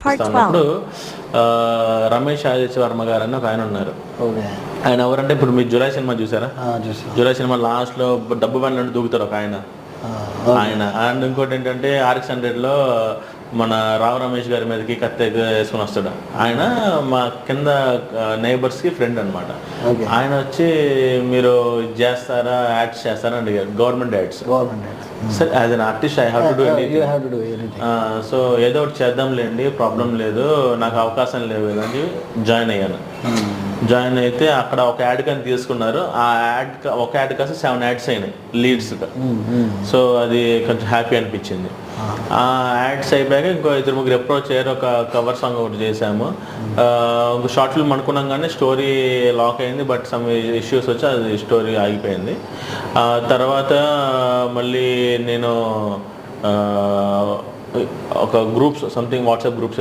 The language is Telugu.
Part అన్నప్పుడు 12. రమేష్ ఆదిత్య వర్మ గారు అని ఒక ఆయన ఉన్నారు. ఓకే. ఆయన ఎవరంటే ఇప్పుడు మీరు జులై సినిమా చూసారా? చూసాను. జులై సినిమా లాస్ట్లో డబ్బు బండి నుండి దూకుతారు ఒక ఆయన. ఆయన అండ్ ఇంకోటి ఏంటంటే RX-100లో మన రావు రమేష్ గారి మీదకి కత్తి వేసుకొని వస్తాడు. ఆయన మా కింద నైబర్స్కి ఫ్రెండ్ అనమాట. ఓకే. ఆయన వచ్చి మీరు ఇది చేస్తారా, యాడ్స్ చేస్తారా అని అడిగారు. Government ads. Sir as an artist I have to do anything. So ఏదో ఒకటి చేద్దాంలేండి, ప్రాబ్లం లేదు, నాకు అవకాశం లేవు అని జాయిన్ అయ్యాను. జాయిన్ అయితే అక్కడ ఒక యాడ్ కానీ తీసుకున్నారు. ఆ యాడ్ ఒక యాడ్ కాస్త 7 యాడ్స్ అయినాయి లీడ్స్గా. సో అది కొంచెం హ్యాపీ అనిపించింది. ఆ యాడ్స్ అయిపోయాక ఇంకో 2-3 అప్రోచ్ అయ్యారు. ఒక కవర్ సాంగ్ ఒకటి చేసాము. ఒక షార్ట్ ఫిల్మ్ అనుకున్నాం కానీ స్టోరీ లాక్ అయింది. బట్ సమ్ ఇష్యూస్ వచ్చి అది స్టోరీ ఆగిపోయింది. తర్వాత మళ్ళీ నేను ఒక గ్రూప్స్ సంథింగ్ వాట్సాప్ గ్రూప్స్ ఇలా